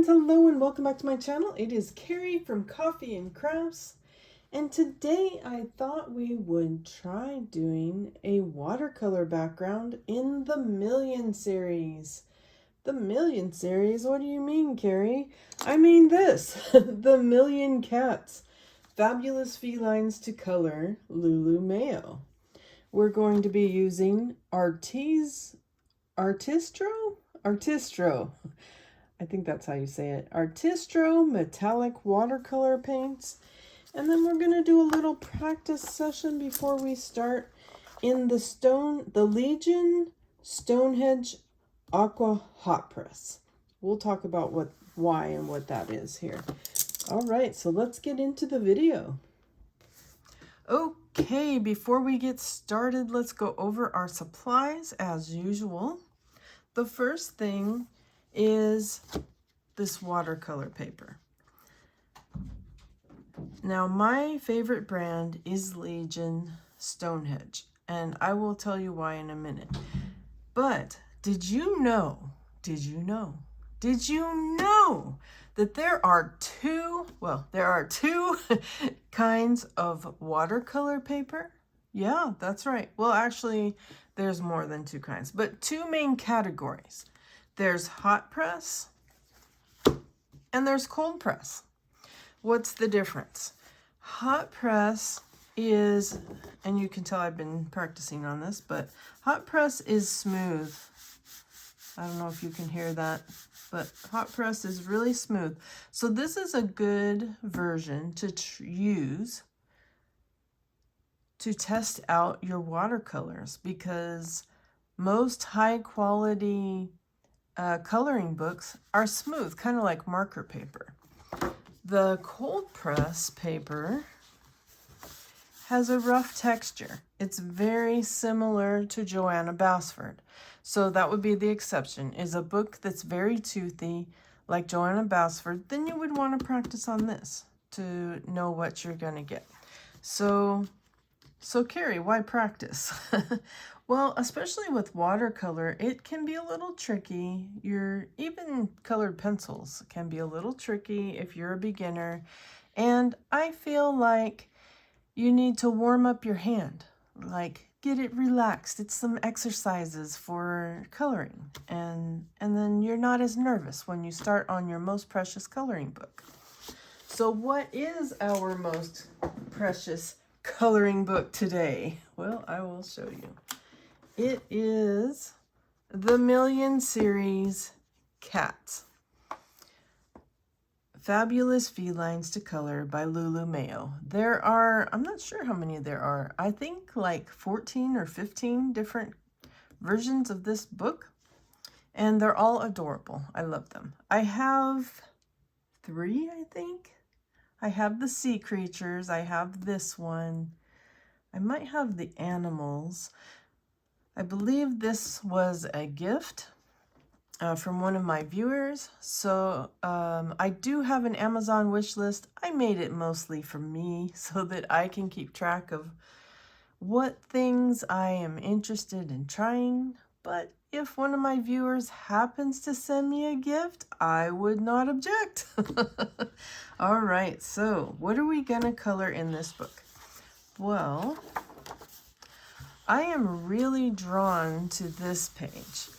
friends, hello and welcome back to my channel. It is Carrie from Coffee and Crafts, and today I thought we would try doing a watercolor background in the Million series. The Million series? What do you mean, Carrie? I mean this, the Million Cats, Fabulous Felines to Color, LuLu Mayo. We're going to be using Artistro? I think that's how you say it. Artistro metallic watercolor paints. And then we're going to do a little practice session before we start in the Legion Stonehenge Aqua Hot Press. We'll talk about why and what that is here. All right, so let's get into the video. Okay, before we get started, let's go over our supplies as usual. The first thing is this watercolor paper. Now, my favorite brand is Legion Stonehenge, and I will tell you why in a minute. But did you know that there are two kinds of watercolor paper? Yeah, that's right. Well, actually, there's more than two kinds, but two main categories. There's hot press and there's cold press. What's the difference? Hot press is, and you can tell I've been practicing on this, but hot press is smooth. I don't know if you can hear that, but hot press is really smooth. So this is a good version to use to test out your watercolors, because most high quality coloring books are smooth, kind of like marker paper. The cold press paper has a rough texture. It's very similar to Joanna Basford. So that would be the exception. Is a book that's very toothy, like Joanna Basford, then you would want to practice on this to know what you're going to get. So Carrie, why practice? Well, especially with watercolor, it can be a little tricky. Even colored pencils can be a little tricky if you're a beginner. And I feel like you need to warm up your hand, like get it relaxed. It's some exercises for coloring. And then you're not as nervous when you start on your most precious coloring book. So what is our most precious coloring book today? Well, I will show you. It is the Million series Cats, Fabulous Felines to Color by LuLu Mayo. There are, I'm not sure how many there are. I think like 14 or 15 different versions of this book, and they're all adorable. I love them. I have 3, I think. I have the sea creatures. I have this one. I might have the animals. I believe this was a gift from one of my viewers. So I do have an Amazon wish list. I made it mostly for me so that I can keep track of what things I am interested in trying. But if one of my viewers happens to send me a gift, I would not object. All right, so what are we gonna color in this book? Well, I am really drawn to this page.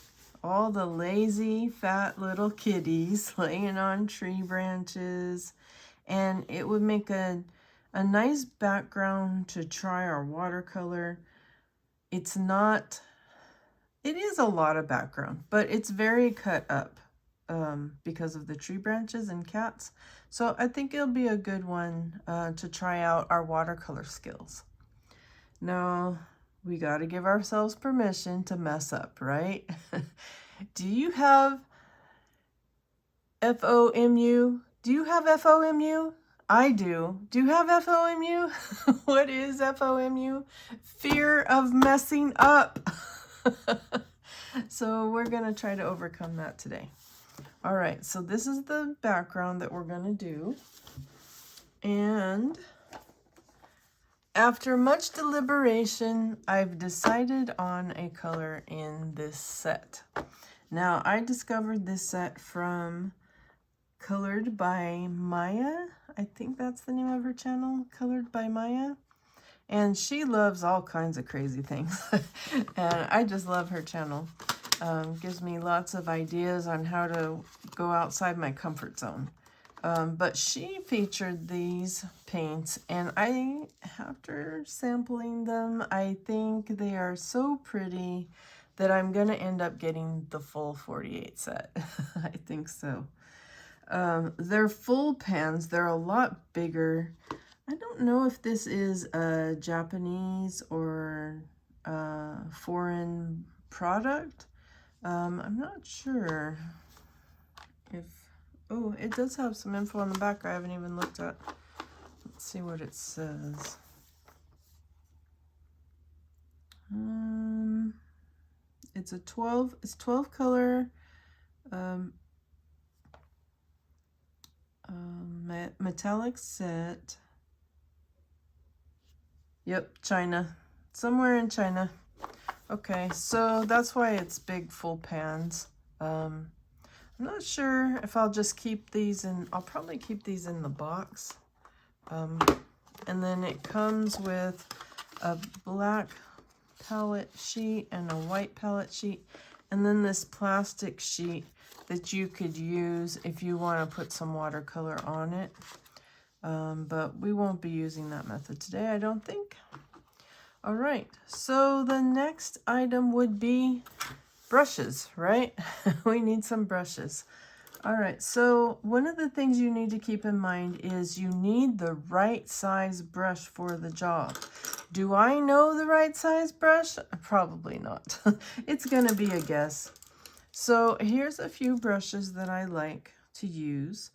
All the lazy, fat little kitties laying on tree branches. And it would make a nice background to try our watercolor. It is a lot of background, but it's very cut up because of the tree branches and cats. So I think it'll be a good one to try out our watercolor skills. Now, we got to give ourselves permission to mess up, right? Do you have FOMU? Do you have FOMU? I do. Do you have FOMU? What is FOMU? Fear of messing up. So we're going to try to overcome that today. All right, so this is the background that we're going to do. And after much deliberation, I've decided on a color in this set. Now, I discovered this set from Colored by Maya. I think that's the name of her channel, Colored by Maya. And she loves all kinds of crazy things. And I just love her channel. Gives me lots of ideas on how to go outside my comfort zone. But she featured these paints, and after sampling them, I think they are so pretty that I'm going to end up getting the full 48 set. I think so. They're full pans. They're a lot bigger. I don't know if this is a Japanese or foreign product. I'm not sure if... Oh, it does have some info on the back I haven't even looked at. Let's see what it says. It's 12 color metallic set. Yep, China. Somewhere in China. Okay, so that's why it's big full pans. I'm not sure if I'll just keep these in. I'll probably keep these in the box. And then it comes with a black palette sheet and a white palette sheet, and then this plastic sheet that you could use if you want to put some watercolor on it. But we won't be using that method today, I don't think. All right, so the next item would be brushes, right? We need some brushes. All right, so one of the things you need to keep in mind is you need the right size brush for the job. Do I know the right size brush? Probably not. It's gonna be a guess. So here's a few brushes that I like to use.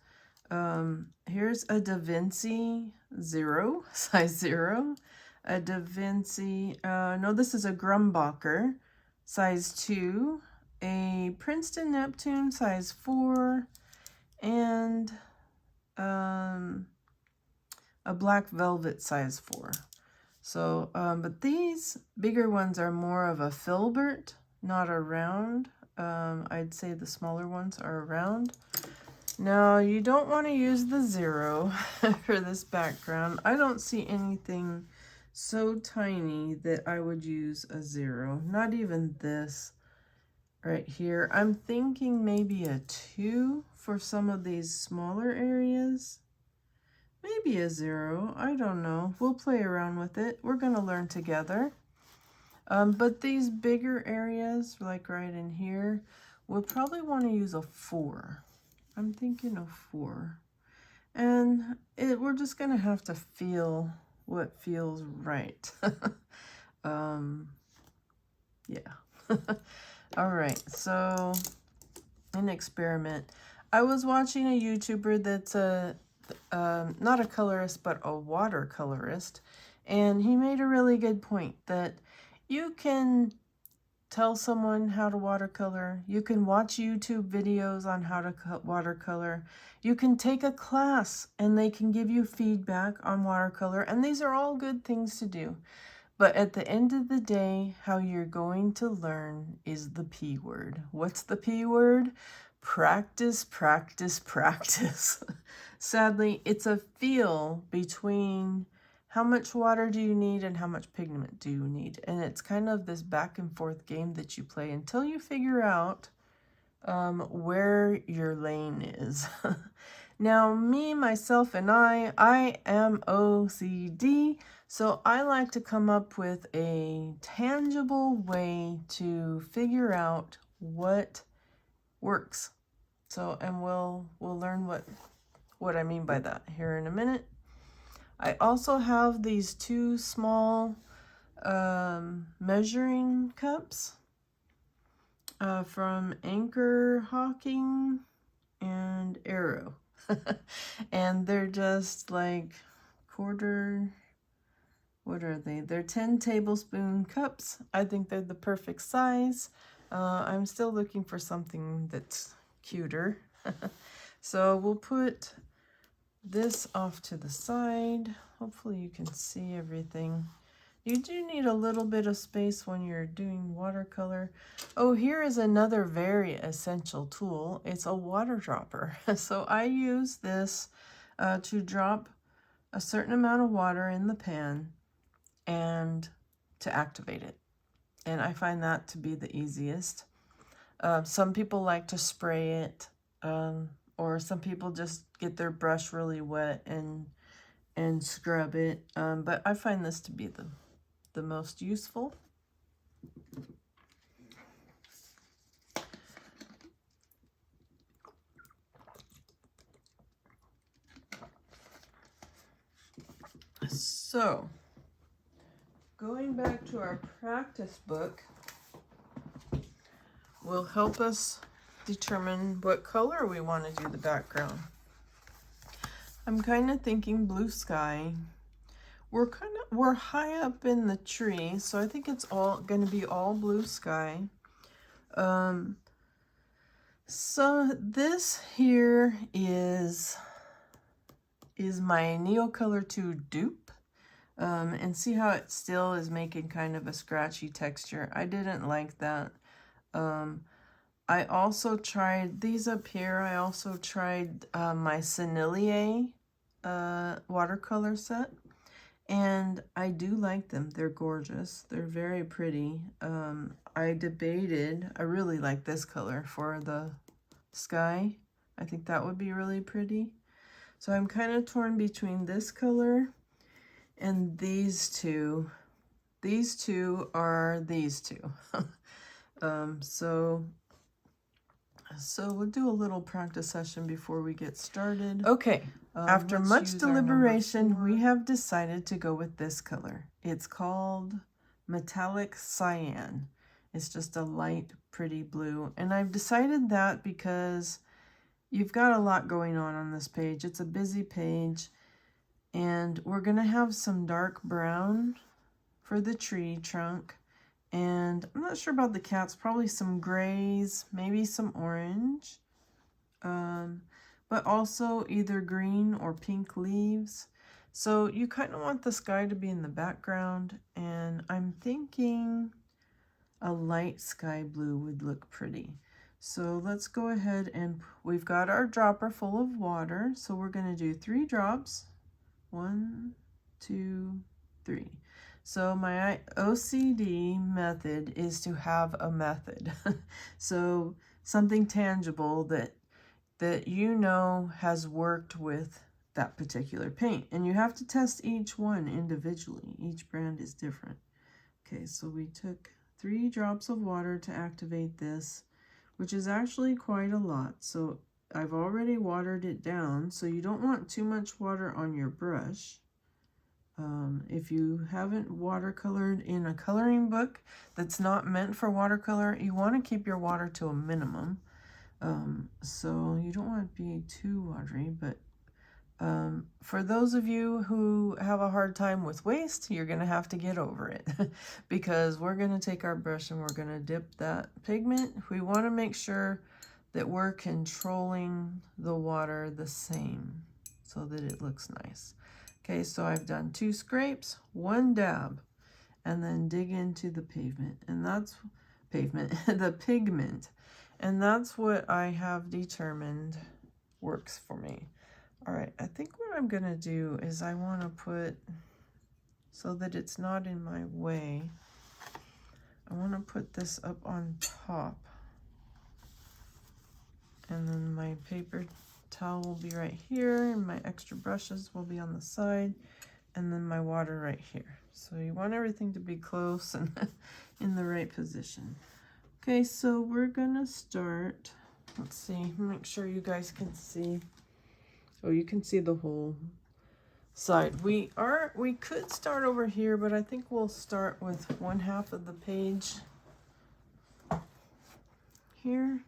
Here's a Da Vinci 0, size 0. A Da Vinci, no, this is a Grumbacher, size 2. A Princeton Neptune, size 4. And a Black Velvet, size 4. So, but these bigger ones are more of a filbert, not a round. I'd say the smaller ones are a round. Now, you don't want to use the 0 for this background. I don't see anything so tiny that I would use a 0. Not even this right here. I'm thinking maybe a 2 for some of these smaller areas. Maybe a 0. I don't know. We'll play around with it. We're going to learn together. But these bigger areas, like right in here, we'll probably want to use a 4. I'm thinking a 4. And we're just going to have to feel what feels right. Yeah. All right, so an experiment. I was watching a YouTuber that's not a colorist, but a watercolorist, and he made a really good point that you can tell someone how to watercolor. You can watch YouTube videos on how to watercolor. You can take a class and they can give you feedback on watercolor, and these are all good things to do. But at the end of the day, how you're going to learn is the P word. What's the P word? Practice, practice, practice. Sadly, it's a feel between how much water do you need and how much pigment do you need. And it's kind of this back and forth game that you play until you figure out where your lane is. Now, me, myself, and I am OCD, so I like to come up with a tangible way to figure out what works. So, and we'll learn what I mean by that here in a minute. I also have these 2 small measuring cups from Anchor Hawking and Arrow. And they're just like what are they? They're 10 tablespoon cups. I think they're the perfect size. I'm still looking for something that's cuter. So we'll put this off to the side. Hopefully you can see everything. You do need a little bit of space when you're doing watercolor. Oh, here is another very essential tool. It's a water dropper. So I use this to drop a certain amount of water in the pan and to activate it. And I find that to be the easiest. Some people like to spray it, or some people just get their brush really wet and scrub it. But I find this to be the most useful. So, going back to our practice book will help us determine what color we want to do the background. I'm kind of thinking blue sky. We're high up in the tree, so I think it's all going to be all blue sky. So this here is my Neocolor 2 dupe. And see how it still is making kind of a scratchy texture. I didn't like that. I also tried these up here. I also tried my Sennelier watercolor set. And I do like them. They're gorgeous. They're very pretty. I debated. I really like this color for the sky. I think that would be really pretty. So I'm kind of torn between this color and these two. These two are these two. So we'll do a little practice session before we get started. Okay, after much deliberation, we have decided to go with this color. It's called Metallic Cyan. It's just a light, pretty blue. And I've decided that because you've got a lot going on this page. It's a busy page. And we're going to have some dark brown for the tree trunk. And I'm not sure about the cats, probably some grays, maybe some orange. But also either green or pink leaves. So you kind of want the sky to be in the background. And I'm thinking a light sky blue would look pretty. So let's go ahead and we've got our dropper full of water. So we're going to do 3 drops. 1, 2, 3. So my OCD method is to have a method. So something tangible that you know has worked with that particular paint. And you have to test each one individually. Each brand is different. Okay, so we took 3 drops of water to activate this, which is actually quite a lot. So I've already watered it down, so you don't want too much water on your brush. If you haven't watercolored in a coloring book that's not meant for watercolor, you want to keep your water to a minimum. So you don't want to be too watery, but for those of you who have a hard time with waste, you're going to have to get over it because we're going to take our brush and we're going to dip that pigment. We want to make sure that we're controlling the water the same so that it looks nice. Okay, so I've done 2 scrapes, 1 dab, and then dig into the pavement, and that's the pigment, and that's what I have determined works for me. All right, I think what I'm gonna do is I want to put, so that it's not in my way, I want to put this up on top. And then my paper towel will be right here, and my extra brushes will be on the side, and then my water right here. So you want everything to be close and in the right position. Okay, so we're gonna start, let's see, make sure you guys can see. Oh, you can see the whole side. We could start over here, but I think we'll start with 1/2 of the page here.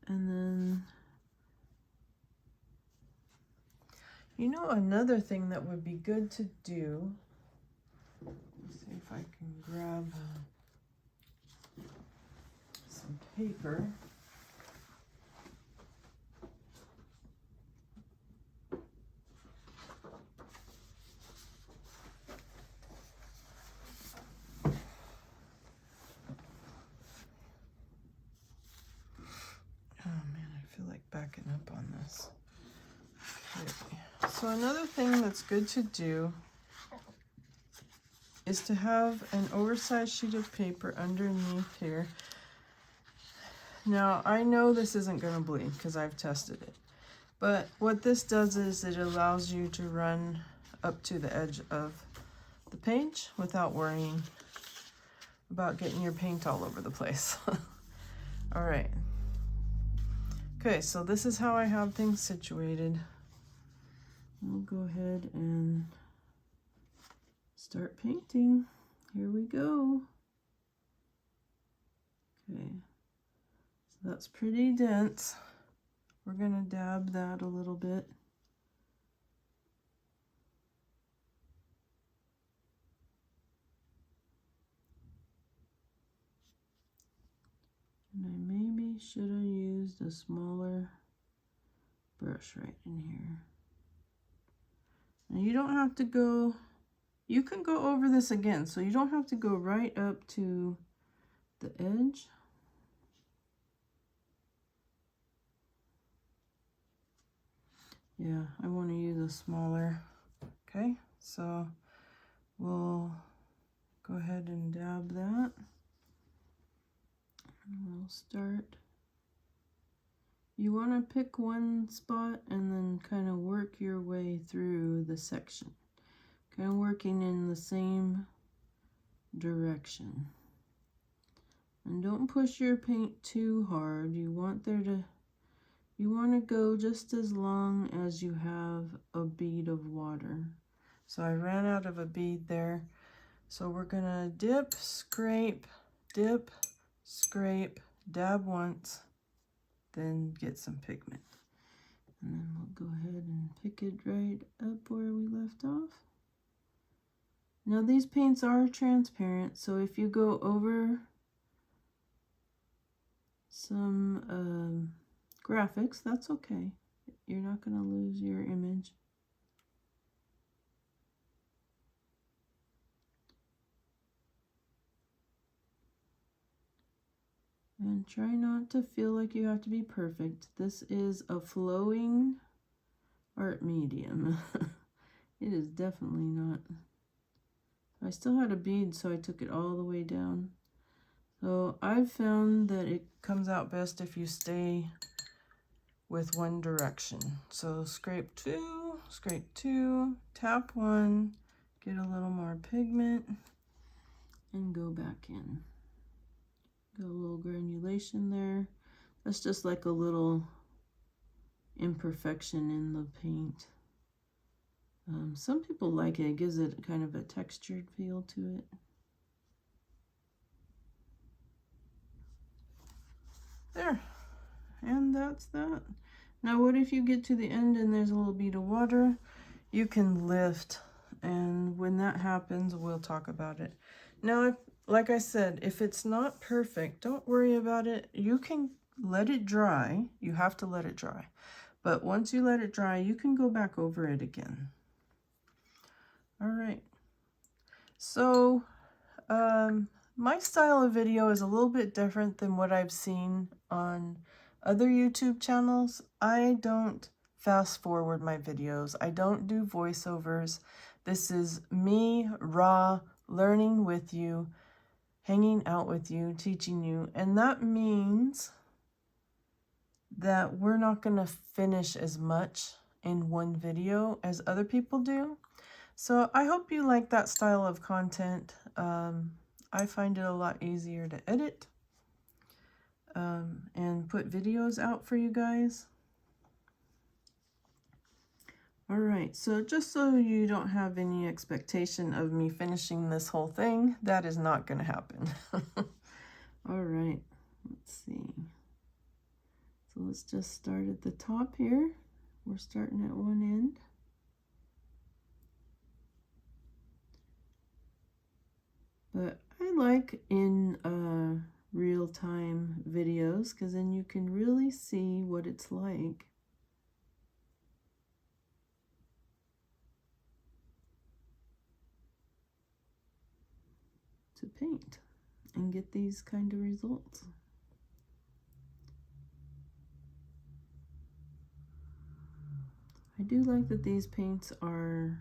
And then, you know, another thing that would be good to do, let's see if I can grab some paper. backing up on this. Okay. So another thing that's good to do is to have an oversized sheet of paper underneath here. Now, I know this isn't going to bleed because I've tested it. But what this does is it allows you to run up to the edge of the page without worrying about getting your paint all over the place. All right. Okay, so this is how I have things situated. We'll go ahead and start painting. Here we go. Okay, so that's pretty dense. We're gonna dab that a little bit. And I maybe should have used a smaller brush right in here. Now you don't have to go, you can go over this again, so you don't have to go right up to the edge. Yeah, I want to use a smaller. Okay, so we'll go ahead and dab that. And we'll start. You want to pick one spot and then kind of work your way through the section. Kind of working in the same direction. And don't push your paint too hard. You want to go just as long as you have a bead of water. So I ran out of a bead there. So we're gonna dip, scrape, dab once, then get some pigment. And then we'll go ahead and pick it right up where we left off. Now these paints are transparent, so if you go over some graphics, that's okay. You're not going to lose your image. And try not to feel like you have to be perfect. This is a flowing art medium. It is definitely not. I still had a bead, so I took it all the way down. So I've found that it comes out best if you stay with one direction. So scrape two, tap one, get a little more pigment, and go back in. Got a little granulation there. That's just like a little imperfection in the paint. Some people like it. It gives it kind of a textured feel to it. There. And that's that. Now what if you get to the end and there's a little bead of water? You can lift, and when that happens, we'll talk about it. Now, like I said, if it's not perfect, don't worry about it. You can let it dry. You have to let it dry. But once you let it dry, you can go back over it again. All right. So, my style of video is a little bit different than what I've seen on other YouTube channels. I don't fast forward my videos. I don't do voiceovers. This is me, raw, learning with you, hanging out with you, teaching you. And that means that we're not going to finish as much in one video as other people do. So I hope you like that style of content. I find it a lot easier to edit and put videos out for you guys. All right, so just so you don't have any expectation of me finishing this whole thing, that is not going to happen. All right, let's see. So let's just start at the top here. We're starting at one end. But I like in real-time videos because then you can really see what it's like. To paint and get these kind of results. do like that these paints are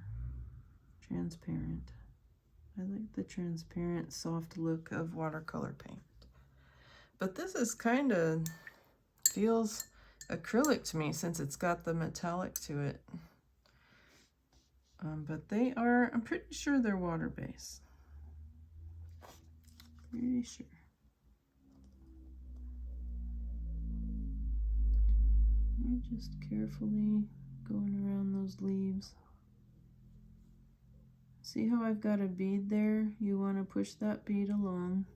transparent. I like the transparent, soft look of watercolor paint. But this is kind of feels acrylic to me since it's got the metallic to it. But they are, I'm pretty sure they're water-based. Pretty sure. I'm just carefully going around those leaves. See how I've got a bead there? You want to push that bead along.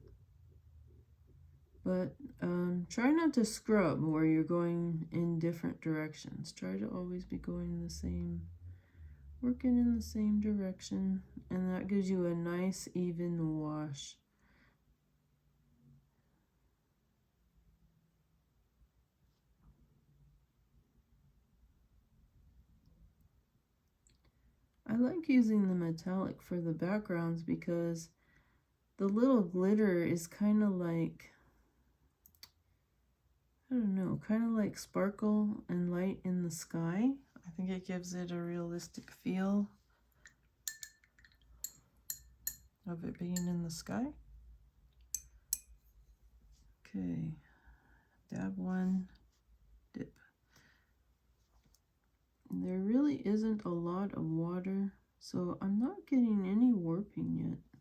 But try not to scrub where you're going in different directions. Try to always be going the same, working in the same direction, and that gives you a nice even wash. I like using the metallic for the backgrounds because the little glitter is kind of like, I don't know, kind of like sparkle and light in the sky. I think it gives it a realistic feel of it being in the sky. Okay, dab one, dip. And there really isn't a lot of water, so I'm not getting any warping yet.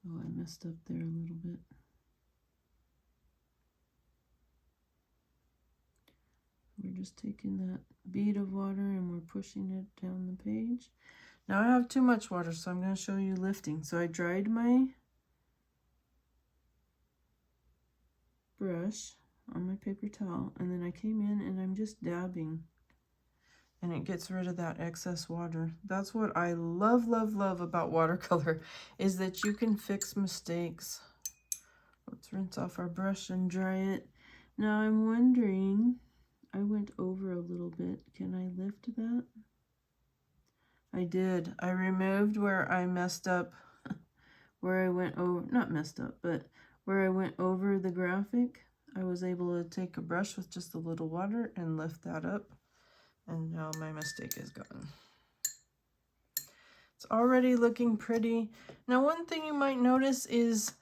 Oh, I messed up there a little bit. We're just taking that bead of water and we're pushing it down the page. Now I have too much water, so I'm going to show you lifting. So I dried my brush on my paper towel, and then I came in and I'm just dabbing, and it gets rid of that excess water. That's what I love, love, love about watercolor, is that you can fix mistakes. Let's rinse off our brush and dry it. Now I'm wondering, I went over a little bit. Can I lift that? I did. I removed where I messed up, where I went over, not messed up, but where I went over the graphic. I was able to take a brush with just a little water and lift that up. And now my mistake is gone. It's already looking pretty. Now, one thing you might notice is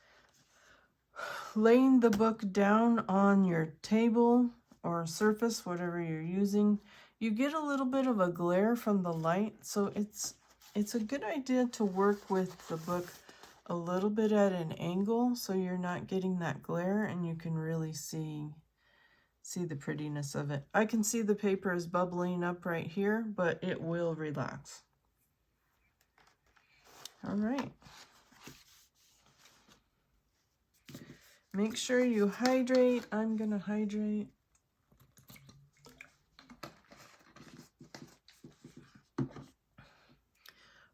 laying the book down on your table or surface, whatever you're using, you get a little bit of a glare from the light. So it's a good idea to work with the book a little bit at an angle so you're not getting that glare and you can really see the prettiness of it. I can see the paper is bubbling up right here, but it will relax. All right. Make sure you hydrate. I'm gonna hydrate.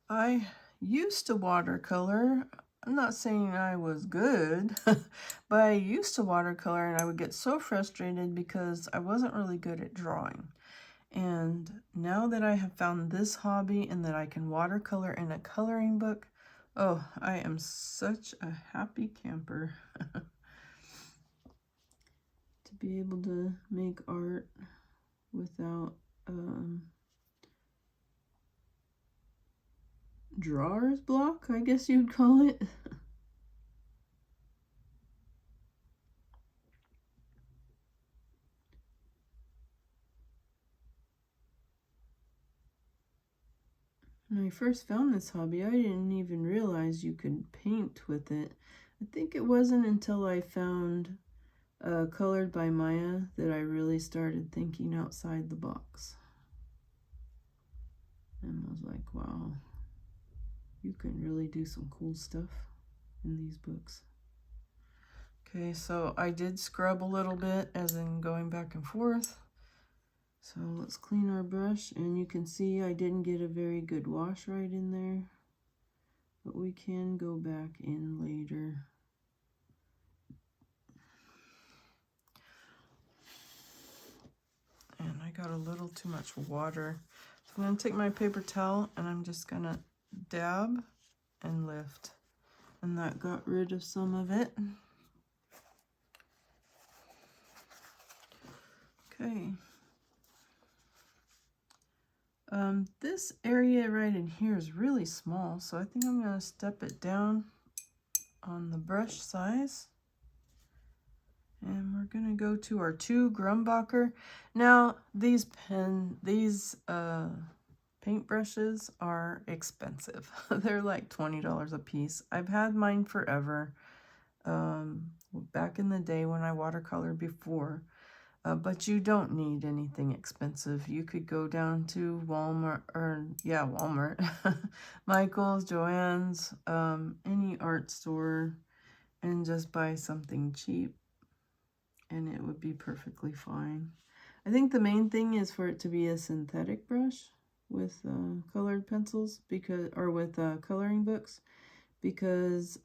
I used to watercolor. I'm not saying I was good, but I used to watercolor and I would get so frustrated because I wasn't really good at drawing. And now that I have found this hobby and that I can watercolor in a coloring book, oh, I am such a happy camper. To be able to make art without drawer's block, I guess you'd call it. When I first found this hobby, I didn't even realize you could paint with it. I think it wasn't until I found Colored by Maya that I really started thinking outside the box. And I was like, wow, you can really do some cool stuff in these books. Okay, so I did scrub a little bit, as in going back and forth. So let's clean our brush, and you can see I didn't get a very good wash right in there, but we can go back in later. And I got a little too much water. So I'm going to take my paper towel and I'm just going to dab and lift. And that got rid of some of it. Okay. This area right in here is really small, so I think I'm going to step it down on the brush size. And we're going to go to our 2 Grumbacher. Now, these paint brushes are expensive. They're like $20 a piece. I've had mine forever, back in the day when I watercolored before. But you don't need anything expensive. You could go down to Walmart, Walmart, Michael's, Joann's, any art store, and just buy something cheap, and it would be perfectly fine. I think the main thing is for it to be a synthetic brush with colored pencils, with coloring books, because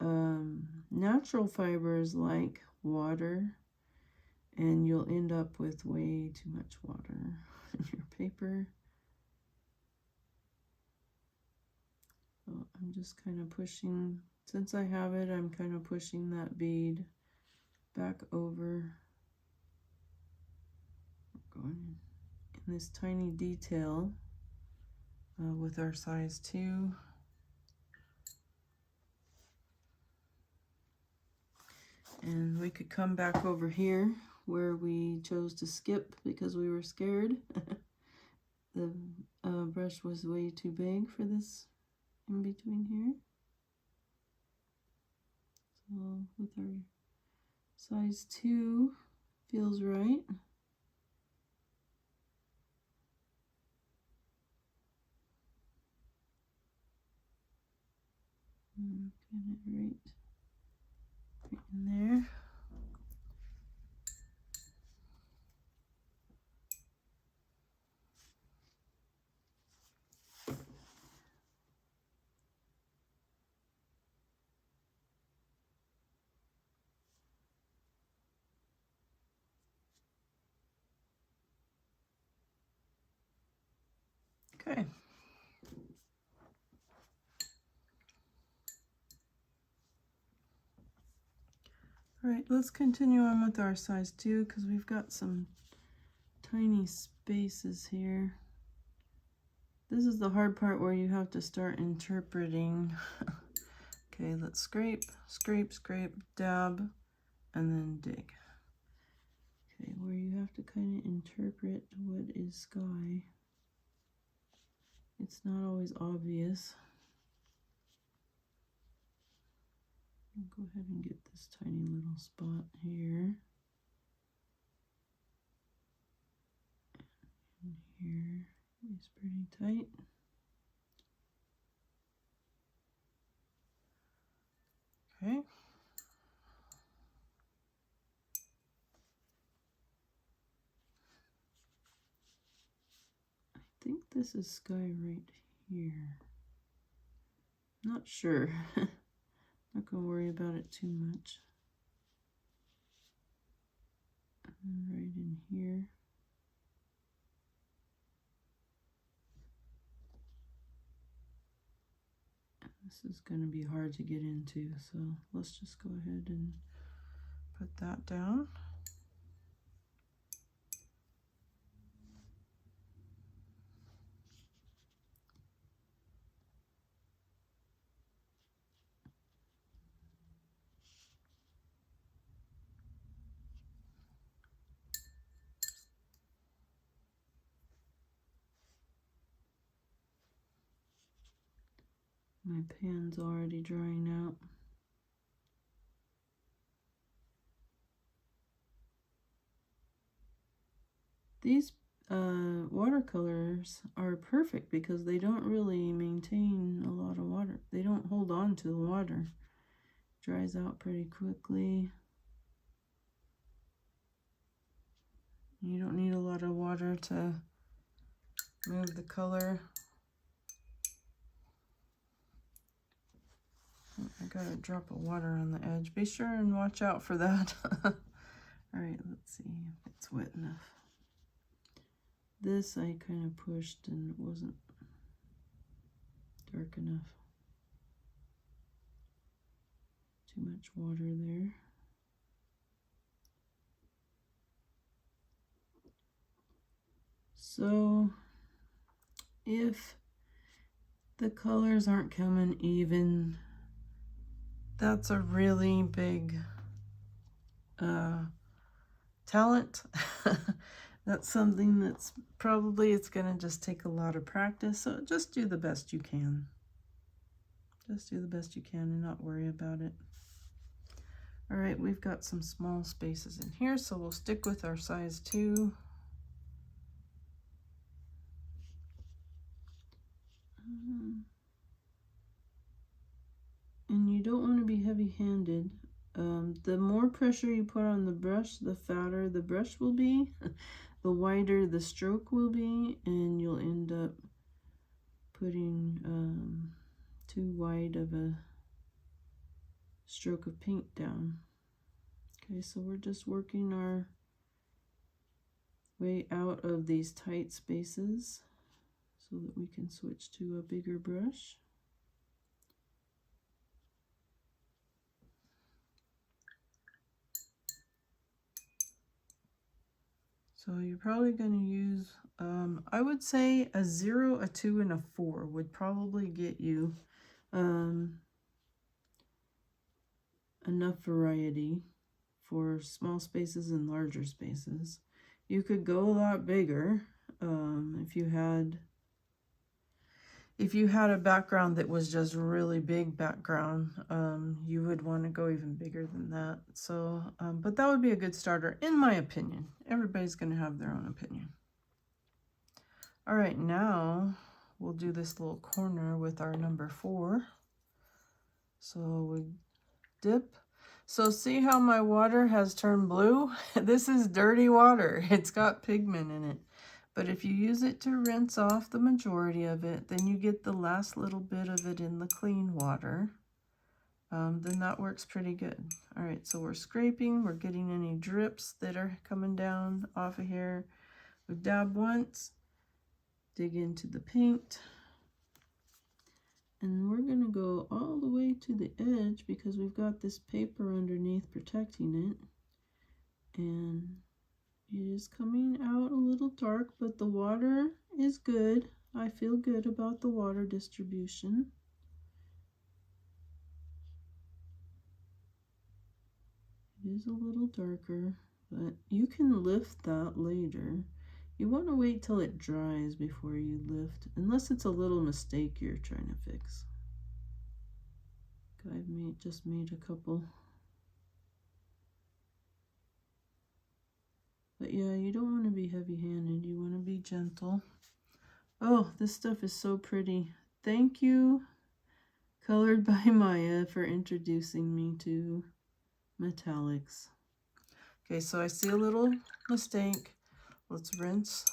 natural fibers like water, and you'll end up with way too much water in your paper. So I'm just kind of pushing, since I have it, I'm kind of pushing that bead back over. We're going in this tiny detail with our size 2. And we could come back over here where we chose to skip because we were scared. The brush was way too big for this in between here. So with our size 2, feels right. Get it right in there. Okay. All right, let's continue on with our size 2 because we've got some tiny spaces here. This is the hard part where you have to start interpreting. Okay, let's scrape, scrape, scrape, dab, and then dig. Okay, where you have to kind of interpret what is sky. It's not always obvious. I'll go ahead and get this tiny little spot here. And here is pretty tight. Okay. I think this is sky right here. Not sure. Not gonna worry about it too much. And right in here. This is going to be hard to get into, so let's just go ahead and put that down. My pan's already drying out. These watercolors are perfect because they don't really maintain a lot of water. They don't hold on to the water. Dries out pretty quickly. You don't need a lot of water to move the color. I got a drop of water on the edge. Be sure and watch out for that. All right, let's see if it's wet enough. This I kind of pushed and it wasn't dark enough. Too much water there. So if the colors aren't coming even, that's a really big talent. That's something that's probably, it's going to just take a lot of practice. So just do the best you can. Just do the best you can and not worry about it. All right, we've got some small spaces in here, so we'll stick with our size 2. And you don't want to be heavy-handed. The more pressure you put on the brush, the fatter the brush will be, the wider the stroke will be, and you'll end up putting too wide of a stroke of paint down. Okay, so we're just working our way out of these tight spaces so that we can switch to a bigger brush. So you're probably going to use, I would say a 0, a 2, and a 4 would probably get you enough variety for small spaces and larger spaces. You could go a lot bigger if you had a background that was just really big background, you would want to go even bigger than that. So, but that would be a good starter, in my opinion. Everybody's going to have their own opinion. All right, now we'll do this little corner with our number 4. So we dip. So see how my water has turned blue? This is dirty water. It's got pigment in it. But if you use it to rinse off the majority of it, then you get the last little bit of it in the clean water. Then that works pretty good. All right, so we're scraping. We're getting any drips that are coming down off of here. We dab once, dig into the paint. And we're going to go all the way to the edge because we've got this paper underneath protecting it. And it is coming out a little dark, but the water is good. I feel good about the water distribution. It is a little darker, but you can lift that later. You want to wait till it dries before you lift, unless it's a little mistake you're trying to fix. I've just made a couple. But yeah, you don't want to be heavy-handed. You want to be gentle. Oh, this stuff is so pretty. Thank you, Colored by Maya, for introducing me to metallics. Okay, so I see a little mistake. Let's rinse.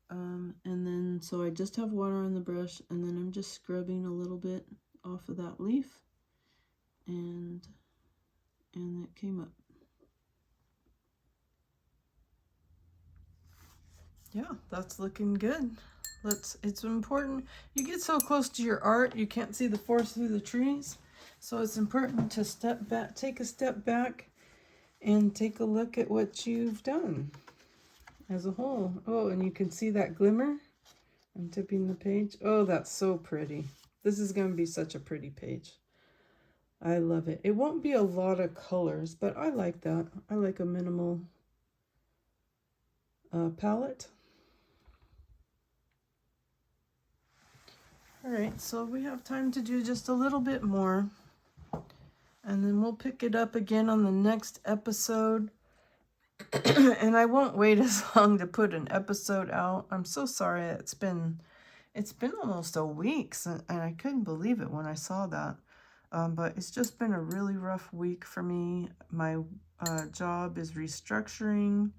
And then, so I just have water on the brush, and then I'm just scrubbing a little bit off of that leaf, and it came up. Yeah, that's looking good. It's important. You get so close to your art, you can't see the forest through the trees. So it's important to step back, take a step back, and take a look at what you've done as a whole. Oh, and you can see that glimmer. I'm tipping the page. Oh, that's so pretty. This is going to be such a pretty page. I love it. It won't be a lot of colors, but I like that. I like a minimal palette. All right, so we have time to do just a little bit more, and then we'll pick it up again on the next episode. And I won't wait as long to put an episode out. I'm so sorry. It's been almost a week, and I couldn't believe it when I saw that. But it's just been a really rough week for me. My job is restructuring.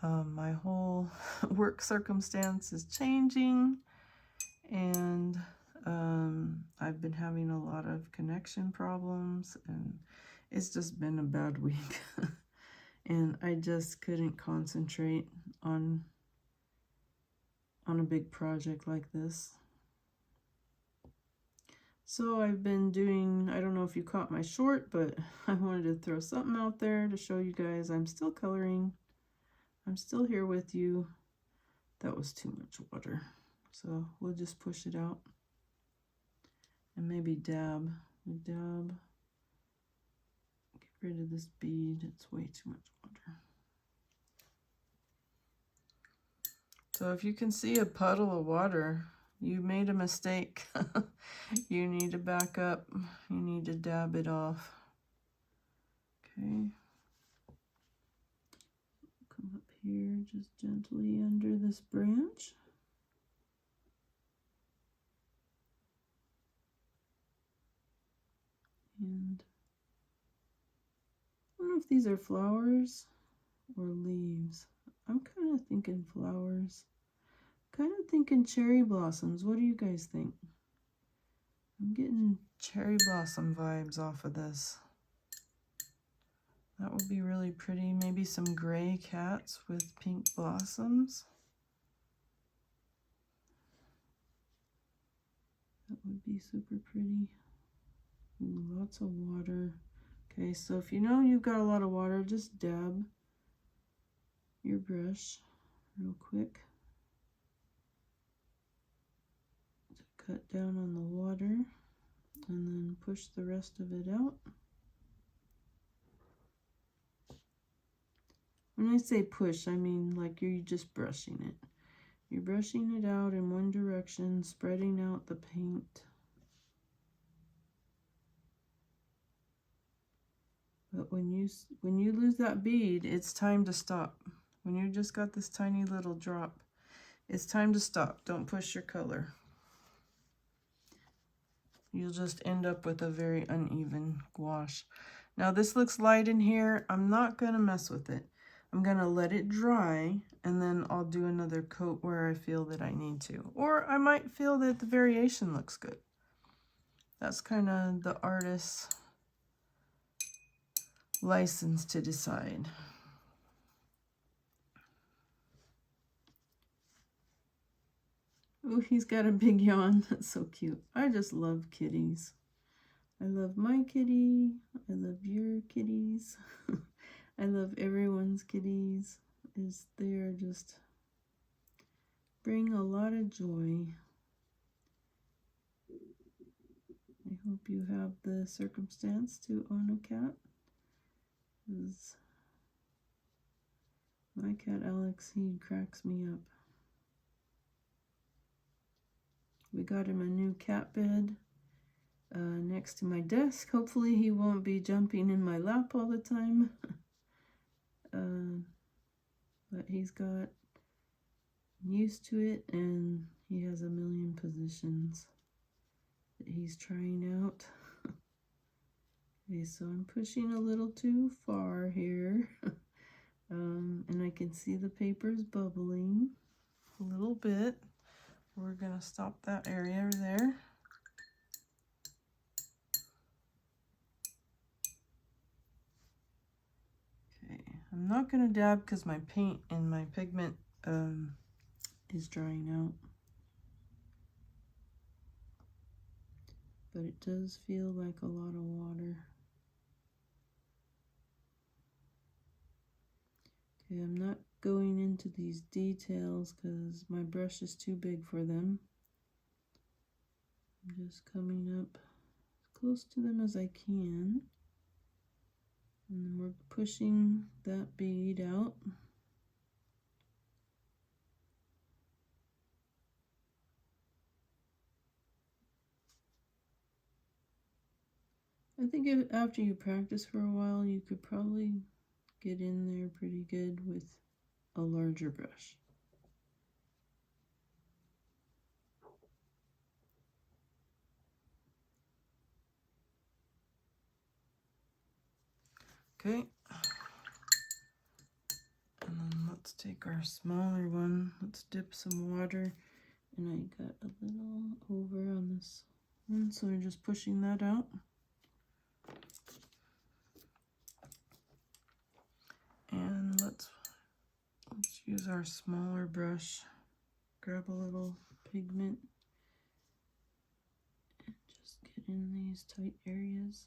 My whole work circumstance is changing, and I've been having a lot of connection problems, and it's just been a bad week. And I just couldn't concentrate on a big project like this. So I've been doing, I don't know if you caught my short, but I wanted to throw something out there to show you guys I'm still coloring. I'm still here with you. That was too much water. So we'll just push it out. And maybe dab. We dab. Get rid of this bead. It's way too much water. So if you can see a puddle of water, you made a mistake. You need to back up. You need to dab it off. Okay. Come up here just gently under this branch. And I don't know if these are flowers or leaves. I'm kind of thinking flowers. Kind of thinking cherry blossoms. What do you guys think? I'm getting cherry blossom vibes off of this. That would be really pretty. Maybe some gray cats with pink blossoms. That would be super pretty. Ooh, lots of water. Okay, so if you know you've got a lot of water, just dab your brush real quick to cut down on the water, and then push the rest of it out. When I say push, I mean like you're just brushing it. You're brushing it out in one direction, spreading out the paint. But when you lose that bead, it's time to stop. When you just got this tiny little drop, it's time to stop. Don't push your color. You'll just end up with a very uneven gouache. Now this looks light in here. I'm not gonna mess with it. I'm gonna let it dry, and then I'll do another coat where I feel that I need to. Or I might feel that the variation looks good. That's kind of the artist's license to decide. Oh, he's got a big yawn. That's so cute. I just love kitties. I love my kitty. I love your kitties. I love everyone's kitties. They are just bring a lot of joy. I hope you have the circumstance to own a cat. My cat Alex, he cracks me up. We got him a new cat bed next to my desk. Hopefully he won't be jumping in my lap all the time. But he's got used to it, and he has a million positions that he's trying out. Okay, so I'm pushing a little too far here. And I can see the papers bubbling a little bit. We're gonna stop that area there. Okay, I'm not gonna dab because my paint and my pigment is drying out. But it does feel like a lot of water. Okay, I'm not going into these details because my brush is too big for them. I'm just coming up as close to them as I can. And then we're pushing that bead out. I think after you practice for a while, you could probably get in there pretty good with a larger brush. Okay. And then let's take our smaller one. Let's dip some water. And I got a little over on this one, so we're just pushing that out. And let's use our smaller brush. Grab a little pigment and just get in these tight areas.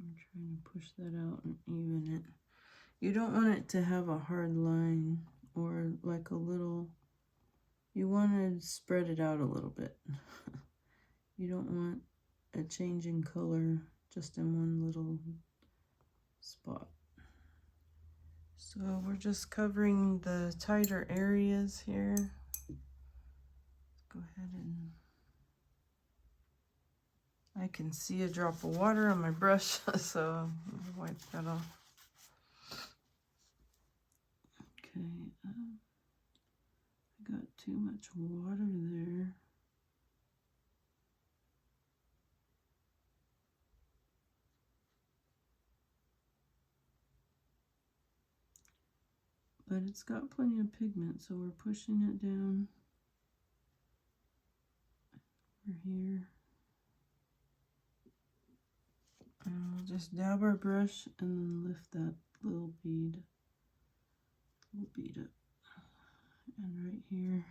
I'm trying to push that out and even it. You don't want it to have a hard line or like a little, you want to spread it out a little bit. You don't want a change in color just in one little spot. So we're just covering the tighter areas here. Let's go ahead and, I can see a drop of water on my brush, so I'll wipe that off. Okay, I got too much water there. But it's got plenty of pigment, so we're pushing it down over here. And we'll just dab our brush and then lift that little bead up. And right here.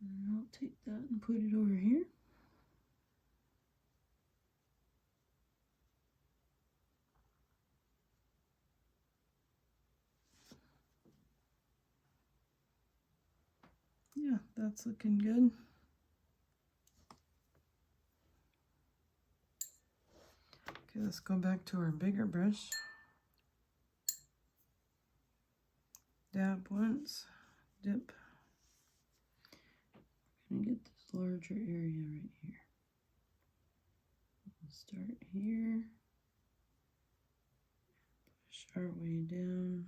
And I'll take that and put it over here. Yeah, that's looking good. Okay, let's go back to our bigger brush. Dab once, dip. I'm gonna get this larger area right here. We'll start here, push our way down.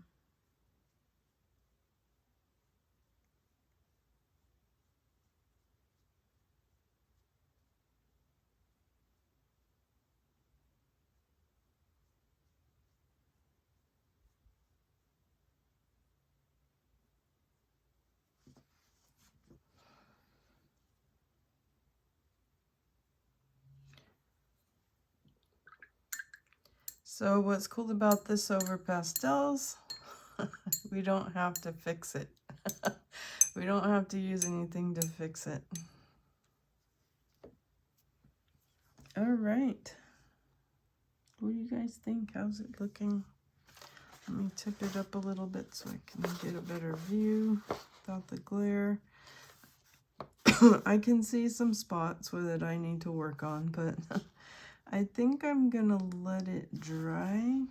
So what's cool about this over pastels, we don't have to fix it. We don't have to use anything to fix it. All right. What do you guys think? How's it looking? Let me tip it up a little bit so I can get a better view without the glare. I can see some spots that I need to work on, but I think I'm gonna let it dry.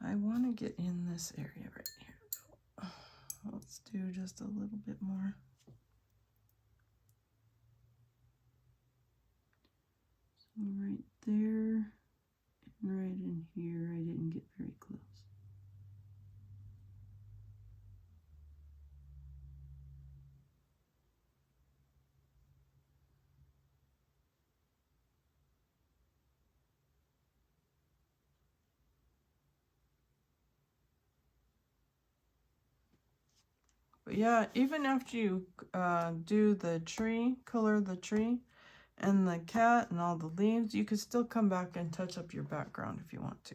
I want to get in this area right here. Let's do just a little bit more. So right there and right in here, I didn't get very close. But yeah, even after you do the tree, color the tree and the cat and all the leaves, you could still come back and touch up your background if you want to.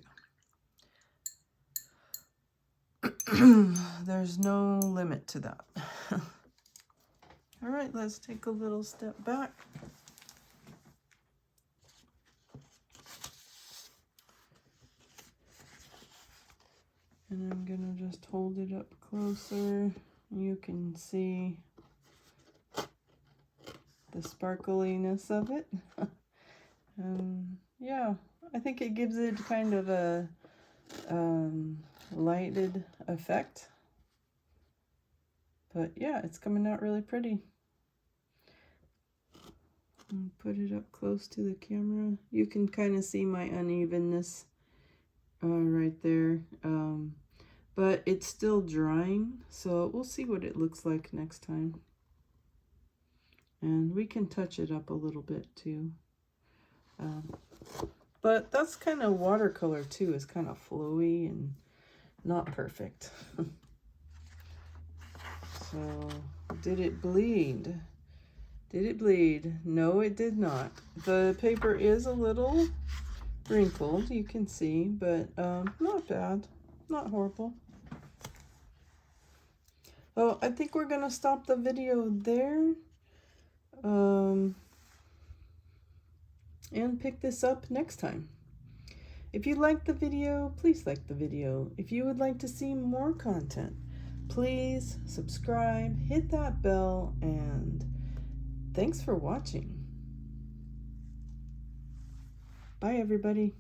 There's no limit to that. All right, let's take a little step back. And I'm gonna just hold it up closer. You can see the sparkliness of it. Yeah, I think it gives it kind of a lighted effect. But yeah, it's coming out really pretty. And put it up close to the camera. You can kind of see my unevenness right there. But it's still drying, so we'll see what it looks like next time. And we can touch it up a little bit too. But that's kind of watercolor too. It's kind of flowy and not perfect. So, did it bleed? Did it bleed? No, it did not. The paper is a little wrinkled, you can see, but not bad. Not horrible. Oh, I think we're going to stop the video there. and pick this up next time. If you liked the video, please like the video. If you would like to see more content, please subscribe, hit that bell, and thanks for watching. Bye, everybody.